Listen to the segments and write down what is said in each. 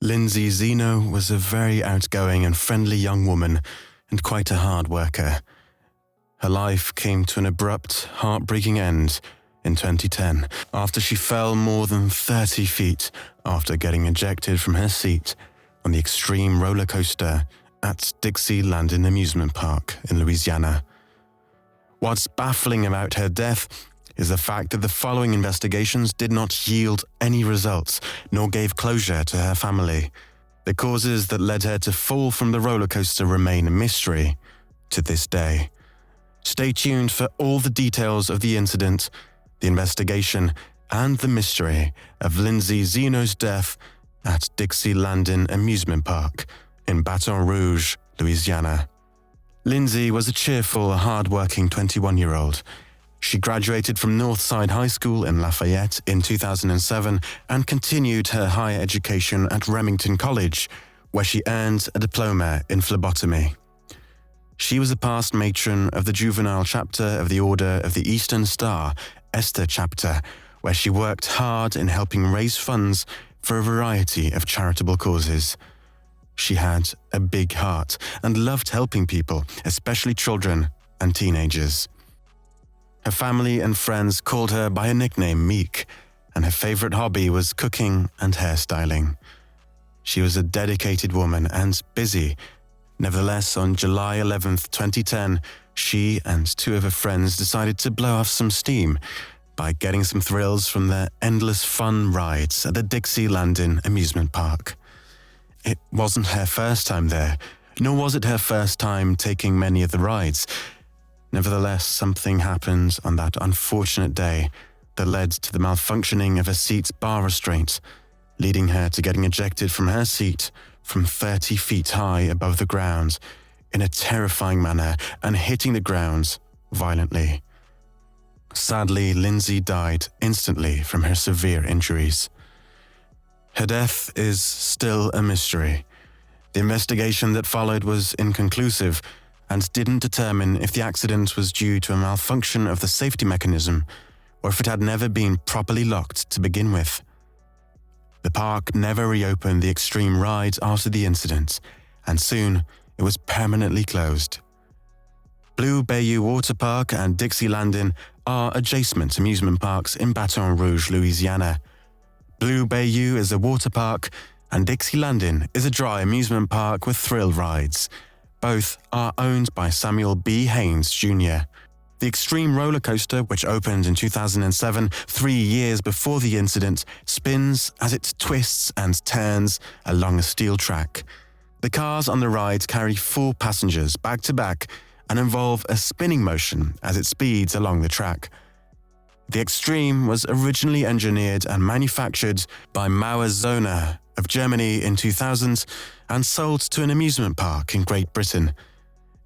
Lindsay Zeno was a very outgoing and friendly young woman and quite a hard worker. Her life came to an abrupt, heartbreaking end in 2010 after she fell more than 30 feet after getting ejected from her seat on the Xtreme rollercoaster at Dixie Landin Amusement Park in Louisiana. What's baffling about her death is the fact that the following investigations did not yield any results, nor gave closure to her family. The causes that led her to fall from the roller coaster remain a mystery to this day. Stay tuned for all the details of the incident, the investigation, and the mystery of Lindsay Zeno's death at Dixie Landin Amusement Park in Baton Rouge, Louisiana. Lindsay was a cheerful, hard-working 21-year-old. She graduated from Northside High School in Lafayette in 2007 and continued her higher education at Remington College, where she earned a diploma in phlebotomy. She was a past matron of the juvenile chapter of the Order of the Eastern Star, Esther chapter, where she worked hard in helping raise funds for a variety of charitable causes. She had a big heart and loved helping people, especially children and teenagers. Her family and friends called her by a nickname Meek, and her favorite hobby was cooking and hairstyling. She was a dedicated woman and busy. Nevertheless, on July 11, 2010, she and two of her friends decided to blow off some steam by getting some thrills from their endless fun rides at the Dixie Landin Amusement Park. It wasn't her first time there, nor was it her first time taking many of the rides. Nevertheless, something happened on that unfortunate day that led to the malfunctioning of her seat's bar restraint, leading her to getting ejected from her seat from 30 feet high above the ground in a terrifying manner and hitting the ground violently. Sadly, Lindsay died instantly from her severe injuries. Her death is still a mystery. The investigation that followed was inconclusive and didn't determine if the accident was due to a malfunction of the safety mechanism or if it had never been properly locked to begin with. The park never reopened the Xtreme ride after the incident, and soon it was permanently closed. Blue Bayou Water Park and Dixie Landin are adjacent amusement parks in Baton Rouge, Louisiana. Blue Bayou is a water park, and Dixie Landin is a dry amusement park with thrill rides. Both are owned by Samuel B. Haynes, Jr. The Xtreme rollercoaster, which opened in 2007, 3 years before the incident, spins as it twists and turns along a steel track. The cars on the ride carry 4 passengers back to back and involve a spinning motion as it speeds along the track. The Xtreme was originally engineered and manufactured by Zoner of Germany in 2000 and sold to an amusement park in Great Britain.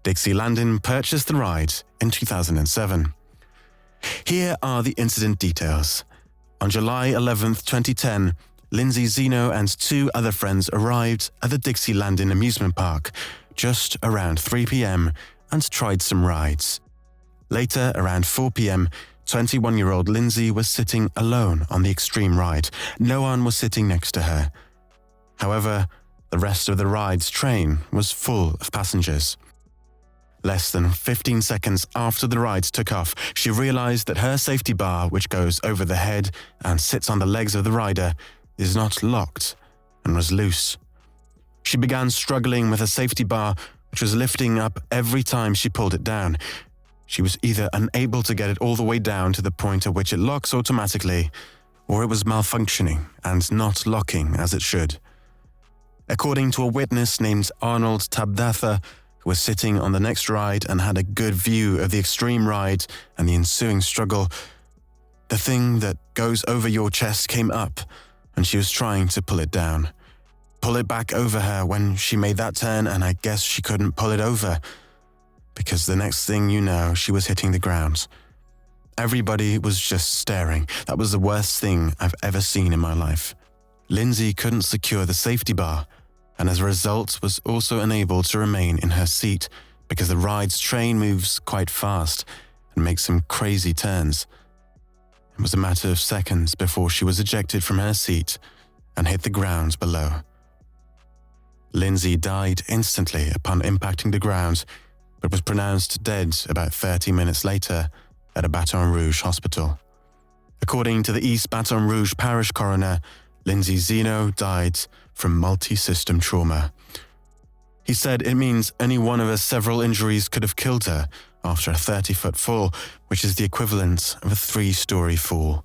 Dixie Landin purchased the ride in 2007. Here are the incident details. On July 11, 2010, Lindsay Zeno and 2 other friends arrived at the Dixie Landin Amusement Park just around 3 p.m. and tried some rides. Later, around 4 p.m., 21-year-old Lindsay was sitting alone on the Xtreme ride. No one was sitting next to her. However, the rest of the ride's train was full of passengers. Less than 15 seconds after the ride took off, she realized that her safety bar, which goes over the head and sits on the legs of the rider, is not locked and was loose. She began struggling with her safety bar, which was lifting up every time she pulled it down. She was either unable to get it all the way down to the point at which it locks automatically, or it was malfunctioning and not locking as it should. According to a witness named Arnold Tabdatha, who was sitting on the next ride and had a good view of the Xtreme ride and the ensuing struggle, the thing that goes over your chest came up and she was trying to pull it down. Pull it back over her when she made that turn, and I guess she couldn't pull it over because the next thing you know, she was hitting the ground. Everybody was just staring. That was the worst thing I've ever seen in my life. Lindsay couldn't secure the safety bar, and as a result was also unable to remain in her seat because the ride's train moves quite fast and makes some crazy turns. It was a matter of seconds before she was ejected from her seat and hit the ground below. Lindsay died instantly upon impacting the ground, but was pronounced dead about 30 minutes later at a Baton Rouge hospital. According to the East Baton Rouge Parish coroner, Lindsay Zeno died from multi-system trauma. He said it means any one of her several injuries could have killed her after a 30-foot fall, which is the equivalent of a 3-story fall.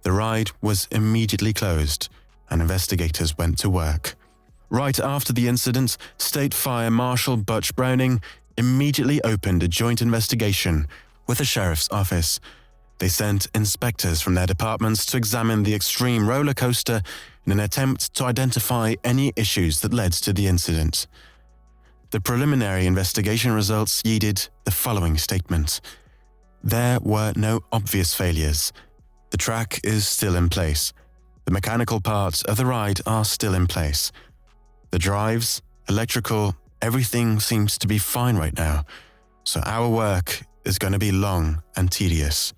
The ride was immediately closed, and investigators went to work. Right after the incident, State Fire Marshal Butch Browning immediately opened a joint investigation with the sheriff's office. They sent inspectors from their departments to examine the Xtreme roller coaster in an attempt to identify any issues that led to the incident. The preliminary investigation results yielded the following statement. There were no obvious failures. The track is still in place. The mechanical parts of the ride are still in place. The drives, electrical, everything seems to be fine right now. So our work is going to be long and tedious.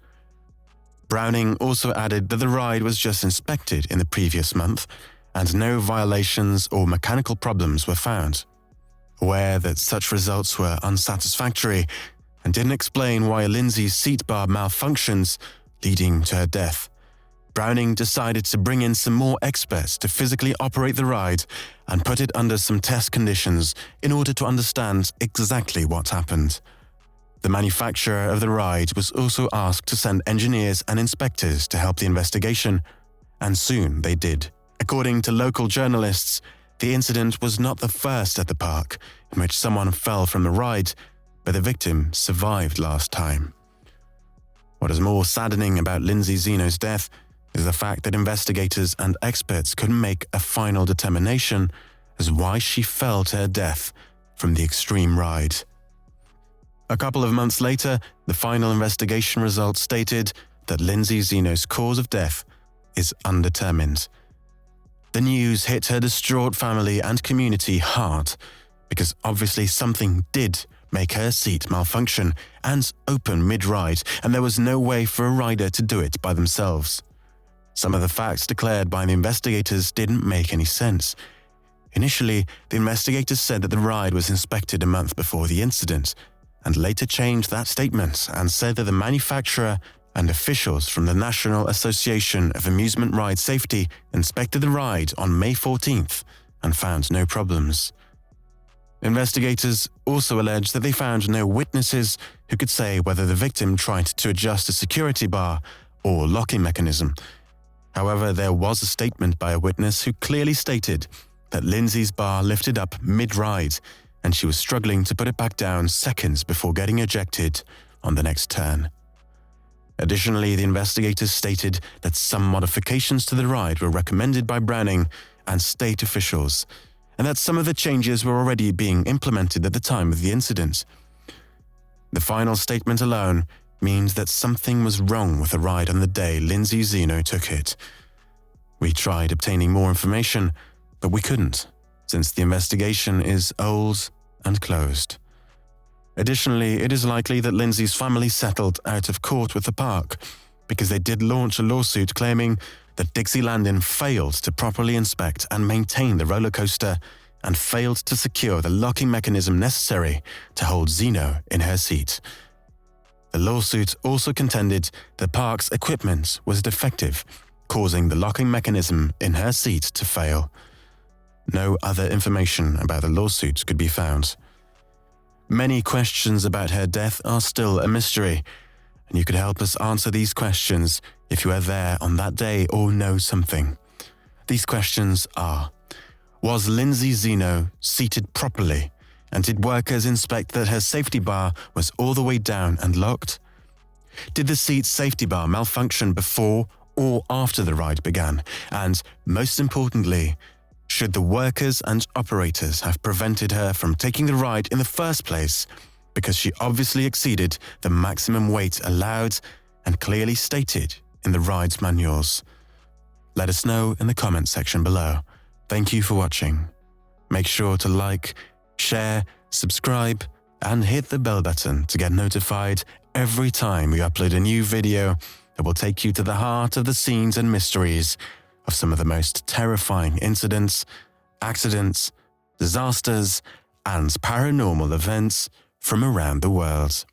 Browning also added that the ride was just inspected in the previous month and no violations or mechanical problems were found. Aware that such results were unsatisfactory and didn't explain why Lindsay's seat bar malfunctions, leading to her death, Browning decided to bring in some more experts to physically operate the ride and put it under some test conditions in order to understand exactly what happened. The manufacturer of the ride was also asked to send engineers and inspectors to help the investigation, and soon they did. According to local journalists, the incident was not the first at the park in which someone fell from the ride, but the victim survived last time. What is more saddening about Lindsay Zeno's death is the fact that investigators and experts couldn't make a final determination as why she fell to her death from the Xtreme ride. A couple of months later, the final investigation results stated that Lindsay Zeno's cause of death is undetermined. The news hit her distraught family and community hard, because obviously something did make her seat malfunction and open mid-ride, and there was no way for a rider to do it by themselves. Some of the facts declared by the investigators didn't make any sense. Initially, the investigators said that the ride was inspected a month before the incident, and later changed that statement and said that the manufacturer and officials from the National Association of Amusement Ride Safety inspected the ride on May 14th and found no problems. Investigators also alleged that they found no witnesses who could say whether the victim tried to adjust a security bar or locking mechanism. However, there was a statement by a witness who clearly stated that Lindsay's bar lifted up mid-ride and she was struggling to put it back down seconds before getting ejected on the next turn. Additionally, the investigators stated that some modifications to the ride were recommended by Browning and state officials, and that some of the changes were already being implemented at the time of the incident. The final statement alone means that something was wrong with the ride on the day Lindsay Zeno took it. We tried obtaining more information, but we couldn't, since the investigation is old and closed. Additionally, it is likely that Lindsay's family settled out of court with the park because they did launch a lawsuit claiming that Dixie Landin failed to properly inspect and maintain the roller coaster and failed to secure the locking mechanism necessary to hold Zeno in her seat. The lawsuit also contended the park's equipment was defective, causing the locking mechanism in her seat to fail. No other information about the lawsuit could be found. Many questions about her death are still a mystery, and you could help us answer these questions if you were there on that day or know something. These questions are: was Lindsay Zeno seated properly, and did workers inspect that her safety bar was all the way down and locked? Did the seat's safety bar malfunction before or after the ride began? And most importantly, should the workers and operators have prevented her from taking the ride in the first place because she obviously exceeded the maximum weight allowed and clearly stated in the ride's manuals? Let us know in the comment section below. Thank you for watching. Make sure to like, share, subscribe, and hit the bell button to get notified every time we upload a new video that will take you to the heart of the scenes and mysteries of some of the most terrifying incidents, accidents, disasters, and paranormal events from around the world.